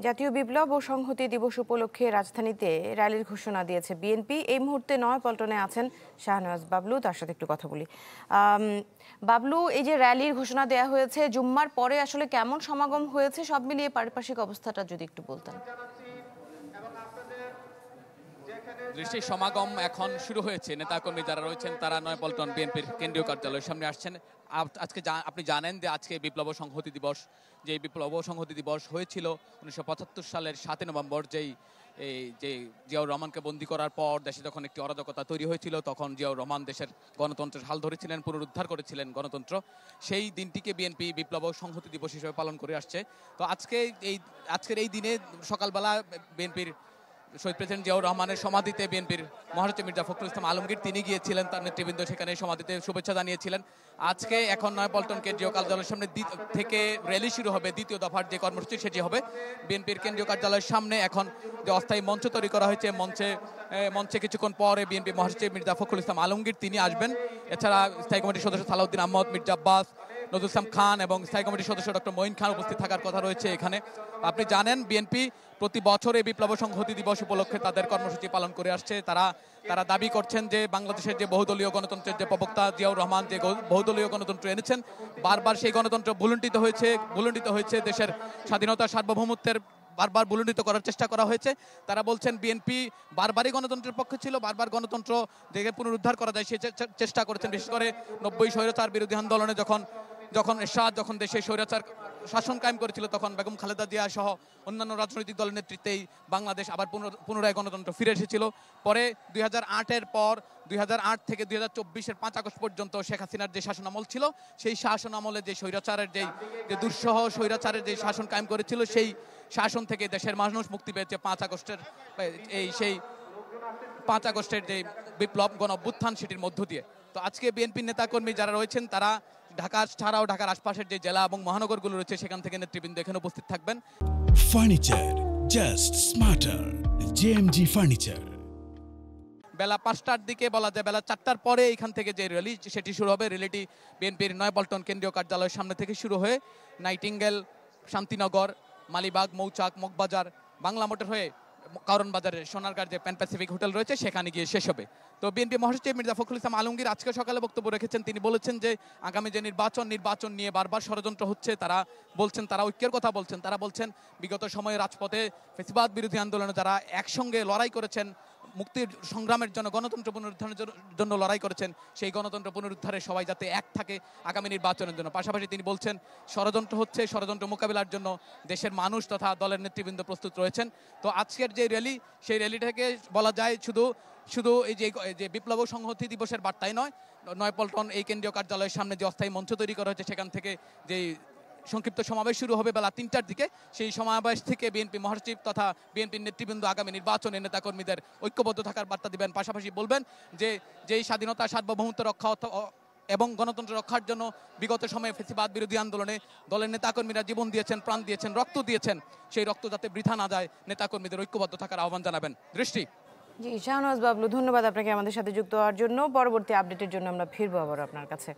জাতীয় বিপ্লব ও সংহতি দিবস উপলক্ষে রাজধানীতে র্যালির ঘোষণা দিয়েছে বিএনপি। এই মুহূর্তে নয়াপল্টনে আছেন শাহনওয়াজ বাবলু, তার সাথে একটু কথা বলি। বাবলু, এই যে র্যালির ঘোষণা দেওয়া হয়েছে, জুম্মার পরে আসলে কেমন সমাগম হয়েছে, সব মিলিয়ে পারিপার্শ্বিক অবস্থাটা যদি একটু বলতেন। দৃষ্টির সমাগম এখন শুরু হয়েছে। নেতাকর্মী যারা রয়েছেন তারা নয়াপল্টন বিএনপির কেন্দ্রীয় কার্যালয়ের সামনে আসছেন। আজকে আপনি জানেন যে আজকে বিপ্লব ও সংহতি দিবস। যে বিপ্লব ও সংহতি দিবস হয়েছিল 1975 সালের 7 নভেম্বর, যে জিয়াউর রহমানকে বন্দী করার পর দেশে যখন একটি অরাজকতা তৈরি হয়েছিল, তখন জিয়াউর রহমান দেশের গণতন্ত্রের হাল ধরেছিলেন, পুনরুদ্ধার করেছিলেন গণতন্ত্র। সেই দিনটিকে বিএনপি বিপ্লব ও সংহতি দিবস হিসেবে পালন করে আসছে। তো আজকের এই দিনে সকালবেলা বিএনপির শহীদ প্রেসিডেন্ট জিয়াউর রহমানের সমাধিতে বিএনপির মহাসচিব মির্জা ফখরুল ইসলাম আলমগীর তিনি গিয়েছিলেন, তার নেতৃবৃন্দ সেখানে সমাধিতে শুভেচ্ছা জানিয়েছিলেন। আজকে এখন নয়াপল্টন কেন্দ্রীয় কার্যালয়ের সামনে থেকে র্যালি শুরু হবে। দ্বিতীয় দফার যে কর্মসূচি সেটি হবে বিএনপির কেন্দ্রীয় কার্যালয়ের সামনে। এখন যে অস্থায়ী মঞ্চ তৈরি করা হয়েছে, মঞ্চে কিছুক্ষণ পরে বিএনপি মহাসচিব মির্জা ফখরুল ইসলাম আলমগীর তিনি আসবেন। এছাড়া স্থায়ী কমিটির সদস্য সালাউদ্দিন আহমদ, মির্জা আব্বাস, নজরুল ইসলাম খান এবং স্থায়ী কমিটির সদস্য ডক্টর মঈন খান উপস্থিত থাকার কথা রয়েছে এখানে। আপনি জানেন বিএনপি প্রতি বছর এই বিপ্লব সংহতি দিবস উপলক্ষে তাদের কর্মসূচি পালন করে আসছে। তারা দাবি করছেন যে বাংলাদেশের যে বহুদলীয় গণতন্ত্রের যে প্রবক্তা জিয়াউর রহমান যে বহুদলীয় গণতন্ত্র এনেছেন, বারবার সেই গণতন্ত্র ভুলুণ্ঠিত হয়েছে। দেশের স্বাধীনতা সার্বভৌমত্বের বারবার ভুলুণ্ঠিত করার চেষ্টা করা হয়েছে। তারা বলছেন বিএনপি বারবারই গণতন্ত্রের পক্ষে ছিল, বারবার গণতন্ত্র দেখে পুনরুদ্ধার করা যায় সে চেষ্টা করেছেন। বিশেষ করে 90 স্বৈরাচার বিরোধী আন্দোলনে যখন এরশাদ দেশে স্বৈরাচার শাসন কায়েম করেছিল, তখন বেগম খালেদা জিয়া সহ অন্যান্য রাজনৈতিক দলের নেতৃত্বেই বাংলাদেশ আবার পুনরায় গণতন্ত্র ফিরে এসেছিল। পরে 2008 থেকে 2024-এর 5 আগস্ট পর্যন্ত শেখ হাসিনার যে শাসন আমল ছিল, সেই শাসন আমলে যে স্বৈরাচারের যে দুঃসহ স্বৈরাচারের যে শাসন কায়েম করেছিল, সেই শাসন থেকে দেশের মানুষ মুক্তি পেয়েছে 5 আগস্টের যে বিপ্লব গণ অভ্যুত্থান সেটির মধ্য দিয়ে। তো আজকে বিএনপির নেতাকর্মী যারা রয়েছেন তারা ঢাকা ছাড়াও ঢাকার আশপাশের যে জেলা এবং মহানগরগুলো রয়েছে সেখান থেকে নেতৃবৃন্দ এখানে উপস্থিত থাকবেন। Furniture just smarter, JMG furniture. বেলা 5টার দিকে, বলা যায় বেলা 4টার পরে এখান থেকে যে র্যালি সেটি শুরু হবে। র্যালিটি বিএনপির নয়াপল্টন কেন্দ্রীয় কার্যালয়ের সামনে থেকে শুরু হয়ে নাইটিঙ্গেল, শান্তিনগর, মালিবাগ, মৌচাক, মগবাজার, বাংলা মোটর হয়ে কারণ বাজারে সোনারগাঁর যে প্যান প্যাসিফিক হোটেল রয়েছে সেখানে গিয়ে শেষ হবে। তো বিএনপি মহাসচিব মির্জা ফখরুল ইসলাম আলমগীর আজকে সকালে বক্তব্য রেখেছেন। তিনি বলেছেন যে আগামী যে নির্বাচন নিয়ে বারবার ষড়যন্ত্র হচ্ছে। তারা ঐক্যের কথা বলছেন। তারা বলছেন বিগত সময়ে রাজপথে ফ্যাসিবাদ বিরোধী আন্দোলনে যারা একসঙ্গে লড়াই করেছেন, মুক্তির সংগ্রামের জন্য, গণতন্ত্র পুনরুদ্ধারের জন্য লড়াই করেছেন, সেই গণতন্ত্র পুনরুদ্ধারে সবাই যাতে এক থাকে আগামী নির্বাচনের জন্য। পাশাপাশি তিনি বলছেন ষড়যন্ত্র মোকাবিলার জন্য দেশের মানুষ তথা দলের নেতৃবৃন্দ প্রস্তুত রয়েছেন। তো আজকের যে র্যালি, সেই র্যালিটাকে বলা যায় শুধু এই যে বিপ্লব সংহতি দিবসের বার্তাই নয়, নয়াপল্টন এই কেন্দ্রীয় কার্যালয়ের সামনে যে অস্থায়ী মঞ্চ তৈরি করা হয়েছে সেখান থেকে যে সংক্ষিপ্ত সমাবেশ শুরু হবে বেলা 3টার দিকে, সেই সমাবেশ থেকে বিএনপি মহাসচিব তথা বিএনপির নেতৃবৃন্দ আগামী নির্বাচনে নেতাকর্মীদের ঐক্যবদ্ধ থাকার বার্তা দিবেন। পাশাপাশি বলবেন যে যেই স্বাধীনতা সার্বভৌমত্ব রক্ষা এবং গণতন্ত্র রক্ষার জন্য বিগত সময়ে ফ্যাসিবাদ বিরোধী আন্দোলনে দলের নেতাকর্মীরা জীবন দিয়েছেন, প্রাণ দিয়েছেন, রক্ত দিয়েছেন, সেই রক্ত যাতে বৃথা না যায়, নেতাকর্মীদের ঐক্যবদ্ধ থাকার আহ্বান জানাবেন। দৃষ্টি। জি, শাহনওয়াজ বাবলু, ধন্যবাদ আপনাকে আমাদের সাথে যুক্ত হওয়ার জন্য। পরবর্তী আপডেটের জন্য আমরা ফিরবো আবার আপনার কাছে।